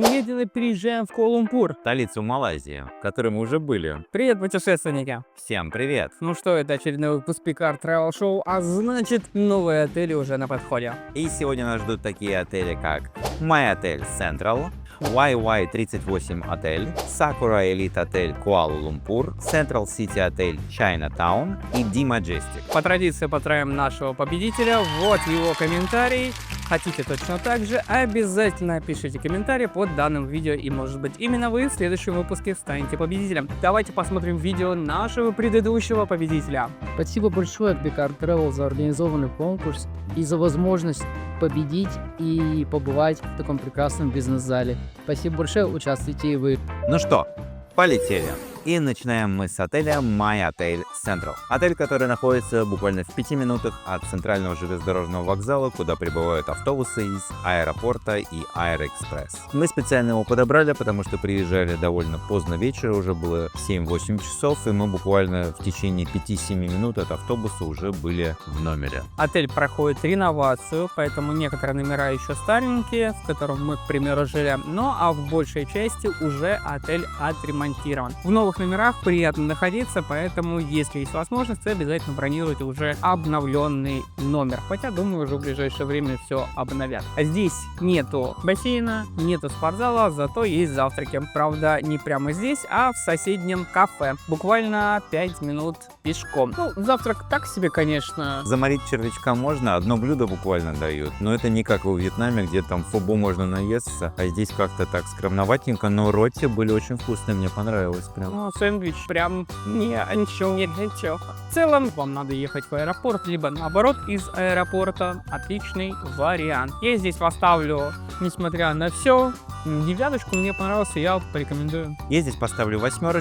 Немедленно переезжаем в Куала-Лумпур, столицу Малайзии, в которой мы уже были. Привет, путешественники! Всем привет! Ну что, это очередной выпуск Picard Travel Show, а значит, новые отели уже на подходе. И сегодня нас ждут такие отели, как My Hotel Central, YY38 отель, Sakura Elite отель Куала-Лумпур, Central City отель Chinatown и The Majestic. По традиции поздравим нашего победителя, вот его комментарий. Хотите точно так же, обязательно пишите комментарий под данным видео, и может быть именно вы в следующем выпуске станете победителем. Давайте посмотрим видео нашего предыдущего победителя. Спасибо большое Picard Travel за организованный конкурс и за возможность победить и побывать в таком прекрасном бизнес-зале. Спасибо большое, участвуйте и вы. Ну что, полетели! И начинаем мы с отеля My Hotel Central. Отель, который находится буквально в 5 минутах от центрального железнодорожного вокзала, куда прибывают автобусы из аэропорта и Аэроэкспресс. Мы специально его подобрали, потому что приезжали довольно поздно вечером, уже было 7-8 часов, и мы буквально в течение 5-7 минут от автобуса уже были в номере. Отель проходит реновацию, поэтому некоторые номера еще старенькие, в котором мы, к примеру, жили, ну а в большей части уже отель отремонтирован. В новых номерах приятно находиться, поэтому, если есть возможность, обязательно бронируйте уже обновленный номер. Хотя, думаю, уже в ближайшее время все обновят. А здесь нету бассейна, нету спортзала, зато есть завтраки. Правда, не прямо здесь, а в соседнем кафе. Буквально 5 минут пешком. Ну, завтрак так себе, конечно. Заморить червячка можно, одно блюдо буквально дают, но это не как во Вьетнаме, где там фобо можно наесться, а здесь как-то так скромноватенько, но роти были очень вкусные, мне понравилось прям. Ну, сэндвич прям ничего. В целом, вам надо ехать в аэропорт, либо наоборот из аэропорта. Отличный вариант. Я здесь поставлю, несмотря на все, 9, мне понравился, я порекомендую. Я здесь поставлю 8,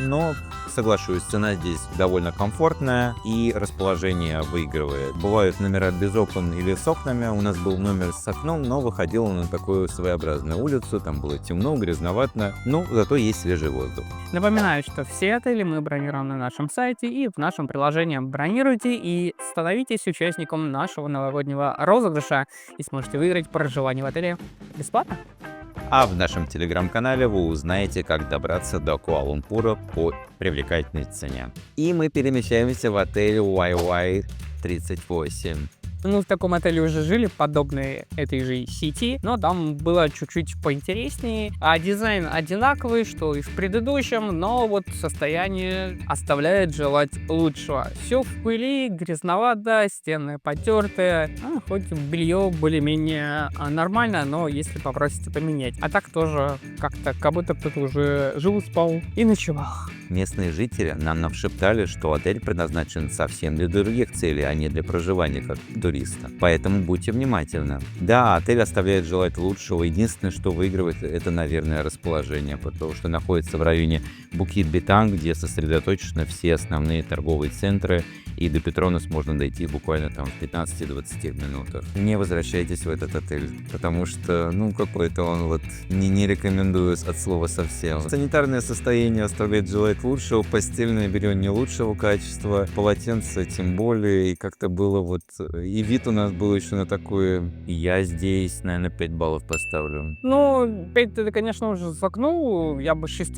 но соглашусь, цена здесь довольно комфортная и расположение выигрывает. Бывают номера без окон или с окнами, у нас был номер с окном, но выходил на такую своеобразную улицу, там было темно, грязновато, но зато есть свежий воздух. Напоминаю, что все отели мы бронируем на нашем сайте и в нашем приложении. Бронируйте и становитесь участником нашего новогоднего розыгрыша и сможете выиграть проживание в отеле бесплатно. А в нашем телеграм-канале вы узнаете, как добраться до Куала-Лумпура по привлекательной цене. И мы перемещаемся в отель YY38. Мы в таком отеле уже жили, подобной этой же сети, но там было чуть-чуть поинтереснее. А дизайн одинаковый, что и в предыдущем, но вот состояние оставляет желать лучшего. Все в пыли, грязновато, стены потертые. Хоть белье более-менее нормально, но если попросите поменять. А так тоже как-то, как будто кто-то уже жил, спал и ночевал. Местные жители нам навшептали, что отель предназначен совсем для других целей, а не для проживания как туриста. Поэтому будьте внимательны. Да, отель оставляет желать лучшего. Единственное, что выигрывает, это, наверное, расположение, потому что находится в районе Букит-Битанг, где сосредоточены все основные торговые центры, и до Петронас можно дойти буквально там в 15-20 минутах. Не возвращайтесь в этот отель, потому что, какой-то он вот не рекомендую от слова совсем. Санитарное состояние оставляет желать лучшего, постельное белье не лучшего качества, полотенце тем более, и как-то было вот, и вид у нас был еще на такое, я здесь, наверное, 5 баллов поставлю. Ну, 5 ты, конечно, уже закнул, я бы 6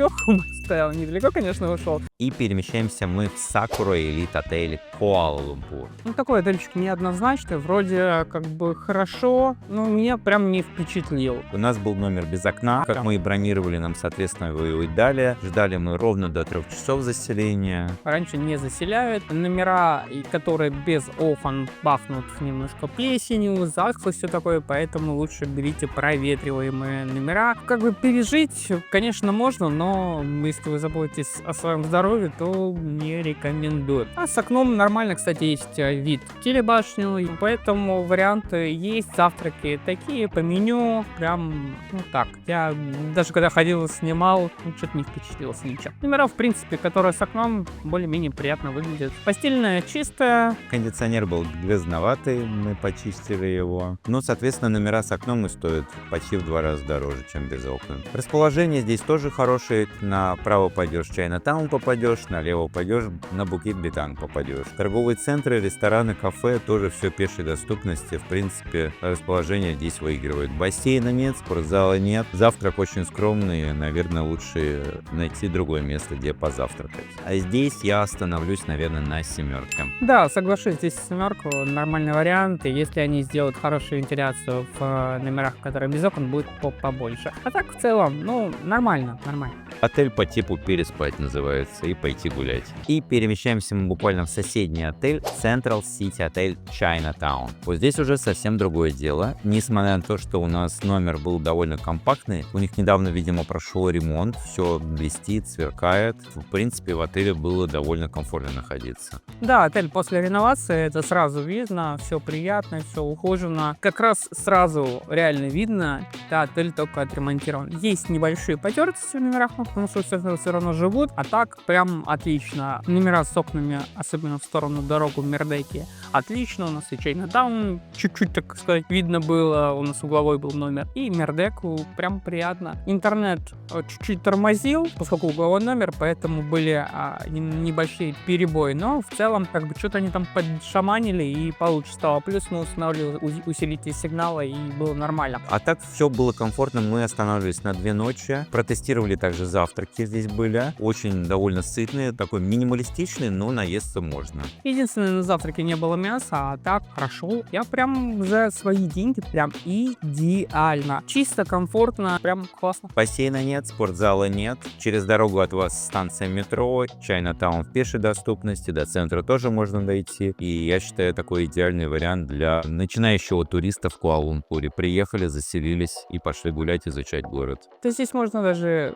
ставил, недалеко, конечно, ушел. И перемещаемся мы в Sakura Elite отель Куала-Лумпур. Ну, такой отельчик неоднозначный, вроде как бы хорошо, но меня прям не впечатлил. У нас был номер без окна, как мы и бронировали, нам, соответственно, его и дали. Ждали мы ровно до 3 часов заселения. Раньше не заселяют. Номера, которые без окон, пахнут немножко плесенью, затхлость, все такое, поэтому лучше берите проветриваемые номера. Как бы пережить, конечно, можно, но если вы заботитесь о своем здоровье, то не рекомендую. А с окном нормально, кстати, есть вид в телебашню, и поэтому варианты есть, завтраки такие по меню, прям, так. Я даже когда ходил, снимал, что-то не впечатлился ничего. Номера в принципе, которая с окном более-менее приятно выглядит. Постельная чистая. Кондиционер был грязноватый, мы почистили его. Ну, соответственно, номера с окном и стоят почти в 2 раза дороже, чем без окон. Расположение здесь тоже хорошее. Направо пойдешь, Чайнатаун попадешь, налево пойдешь, на Букет Битан попадешь. Торговые центры, рестораны, кафе, тоже все пешей доступности. В принципе, расположение здесь выигрывает. Бассейна нет, спортзала нет. Завтрак очень скромный, наверное, лучше найти другое место, где позавтракать. А здесь я остановлюсь, наверное, на 7. Да, соглашусь, здесь 7 нормальный вариант. И если они сделают хорошую вентиляцию в номерах, которые без окон, будет побольше. А так, в целом, ну, нормально. Отель по типу переспать называется и пойти гулять. И перемещаемся мы буквально в соседний отель, Central City отель Chinatown. Вот здесь уже совсем другое дело. Несмотря на то, что у нас номер был довольно компактный, у них недавно, видимо, прошел ремонт, все блестит, сверкает. В принципе, в отеле было довольно комфортно находиться. Да, отель после реновации, это сразу видно, все приятно, все ухожено. Как раз сразу реально видно, да, отель только отремонтирован. Есть небольшие потертости в номерах, потому что все равно живут, а так прям отлично. Номера с окнами, особенно в сторону дорогу Мердеки, отлично. У нас и Чайнатаун чуть-чуть, так сказать, видно было, у нас угловой был номер. И Мердеку прям приятно. Интернет чуть-чуть тормозил, поскольку угловой номер, поэтому были небольшие перебои, но в целом как бы что-то они там подшаманили и получше стало. Плюс мы устанавливали усилитель сигнала и было нормально. А так все было комфортно, мы останавливались на 2 ночи, протестировали также завтраки здесь были, очень довольно сытные, такой минималистичный, но наесться можно. Единственное, на завтраке не было мяса, а так хорошо. Я прям за свои деньги прям идеально. Чисто, комфортно, прям классно. Бассейна нет, спортзала нет, через дорогу от вас станция метро, Чайнатаун в пешей доступности, до центра тоже можно дойти, и я считаю, такой идеальный вариант для начинающего туриста в Куала-Лумпуре. Приехали, заселились и пошли гулять, изучать город. То здесь можно даже...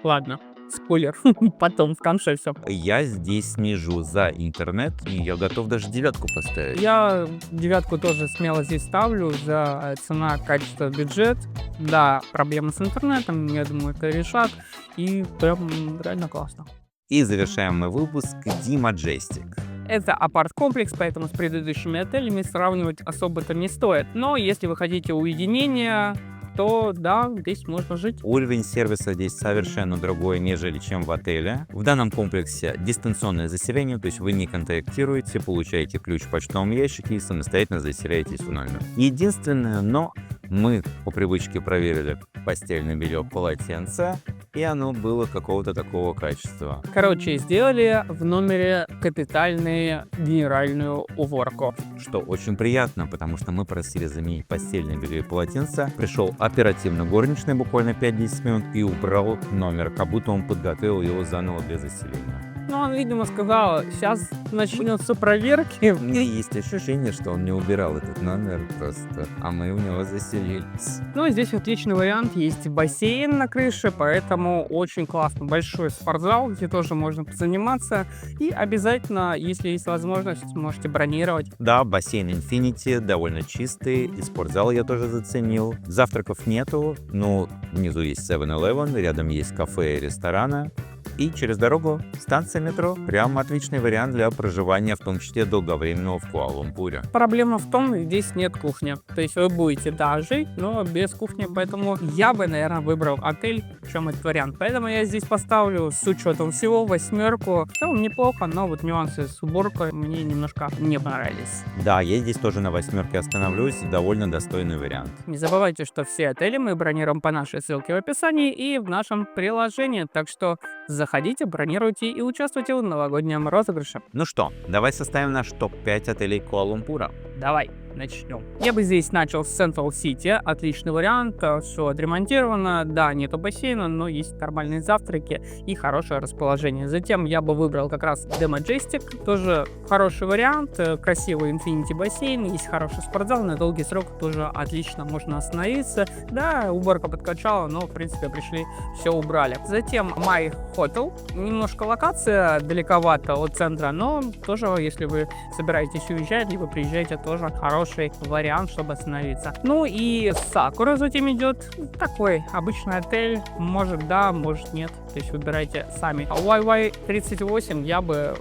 Ладно, спойлер, потом в конце все. Я здесь снижу за интернет, и я готов даже 9 поставить. Я 9 тоже смело здесь ставлю за цена, качество, бюджет. Да, проблемы с интернетом, я думаю, это решат, и прям реально классно. И завершаем мы выпуск The Majestic. Это апарт-комплекс, поэтому с предыдущими отелями сравнивать особо-то не стоит. Но если вы хотите уединения, то да, здесь можно жить. Уровень сервиса здесь совершенно другой, нежели чем в отеле. В данном комплексе дистанционное заселение, то есть вы не контактируете, получаете ключ в почтовом ящике и самостоятельно заселяетесь в номер. Единственное, но мы по привычке проверили постельное белье, полотенце, и оно было какого-то такого качества. Короче, сделали в номере капитальную генеральную уборку. Что очень приятно, потому что мы просили заменить постельное белье и полотенце. Пришел оперативно горничный, буквально 5-10 минут, и убрал номер, как будто он подготовил его заново для заселения. Ну, он, видимо, сказал, сейчас начнется проверки. У меня есть ощущение, что он не убирал этот номер просто, а мы у него заселились. Ну, и здесь отличный вариант. Есть бассейн на крыше, поэтому очень классно. Большой спортзал, где тоже можно позаниматься. И обязательно, если есть возможность, можете бронировать. Да, бассейн Infinity довольно чистый, и спортзал я тоже заценил. Завтраков нету, но внизу есть 7-Eleven, рядом есть кафе и рестораны. И через дорогу станция метро. Прям отличный вариант для проживания, в том числе долговременного в Куала-Лумпуре. Проблема в том, здесь нет кухни. То есть вы будете, да, жить, но без кухни. Поэтому я бы, наверное, выбрал отель, чем этот вариант. Поэтому я здесь поставлю с учетом всего 8. В целом неплохо, но вот нюансы с уборкой мне немножко не понравились. Да, я здесь тоже на 8 остановлюсь. Довольно достойный вариант. Не забывайте, что все отели мы бронируем по нашей ссылке в описании и в нашем приложении. Так что заходите, бронируйте и участвуйте в новогоднем розыгрыше. Ну что, давай составим наш топ-5 отелей Куала-Лумпура. Давай, начнем. Я бы здесь начал с Central City. Отличный вариант, все отремонтировано. Да, нету бассейна, но есть нормальные завтраки и хорошее расположение. Затем я бы выбрал как раз The Majestic. Тоже хороший вариант. Красивый Infinity бассейн. Есть хороший спортзал. На долгий срок тоже отлично можно остановиться. Да, уборка подкачала, но в принципе пришли, все убрали. Затем My Hotel. Немножко локация далековато от центра, но тоже, если вы собираетесь уезжать, либо приезжаете, тоже хороший хороший вариант, чтобы остановиться. Ну и Сакура затем идет такой обычный отель. Может да, может нет. То есть выбирайте сами. А YY38 я бы,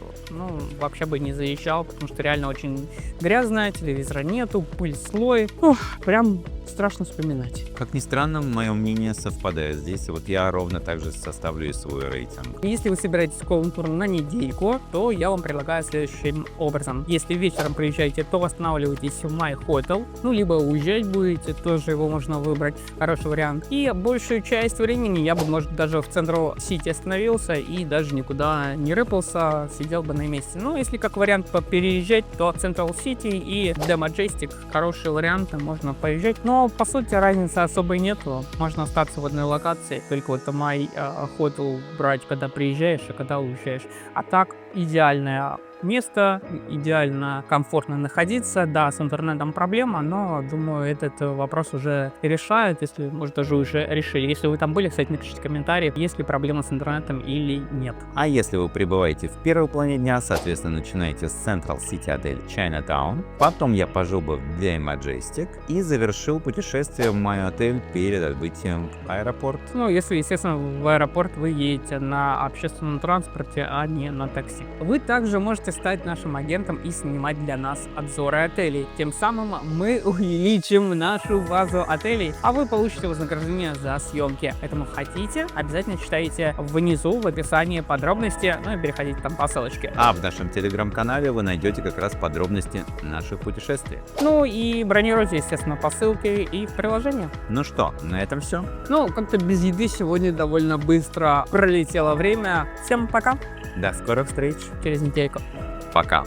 вообще бы не заезжал, потому что реально очень грязная, телевизора нету, пыль, слой. Прям страшно вспоминать. Как ни странно, мое мнение совпадает здесь. Вот я ровно так же составлю и свой рейтинг. Если вы собираетесь в Куала-Лумпур на недельку, то я вам предлагаю следующим образом. Если вечером приезжаете, то останавливайтесь в My Hotel, либо уезжать будете, тоже его можно выбрать, хороший вариант. И большую часть времени я бы, может, даже в Централ Сити остановился и даже никуда не рыпался, сидел бы на месте. Но если как вариант переезжать, то Централ Сити и The Majestic хорошие варианты, можно поезжать. Но по сути разницы особой нету, можно остаться в одной локации, только вот My Hotel брать, когда приезжаешь, а когда уезжаешь. А так идеальное место, идеально комфортно находиться. Да, с интернетом проблема, но думаю, этот вопрос уже решают, если, может, даже уже решили. Если вы там были, кстати, напишите комментарии, есть ли проблема с интернетом или нет. А если вы прибываете в первой половине дня, соответственно, начинаете с Central City отель Chinatown, потом я пожил бы в The Majestic и завершил путешествие в мой отель перед отбытием в аэропорт. Если, естественно, в аэропорт вы едете на общественном транспорте, а не на такси. Вы также можете стать нашим агентом и снимать для нас обзоры отелей. Тем самым мы увеличим нашу базу отелей, а вы получите вознаграждение за съемки. Поэтому хотите, обязательно читайте внизу в описании подробности, и переходите там по ссылочке. А в нашем телеграм-канале вы найдете как раз подробности наших путешествий. И бронируйте, естественно, по ссылке и в приложении. Ну что, на этом все. Как-то без еды сегодня довольно быстро пролетело время. Всем пока. До скорых встреч. Через недельку. Пока.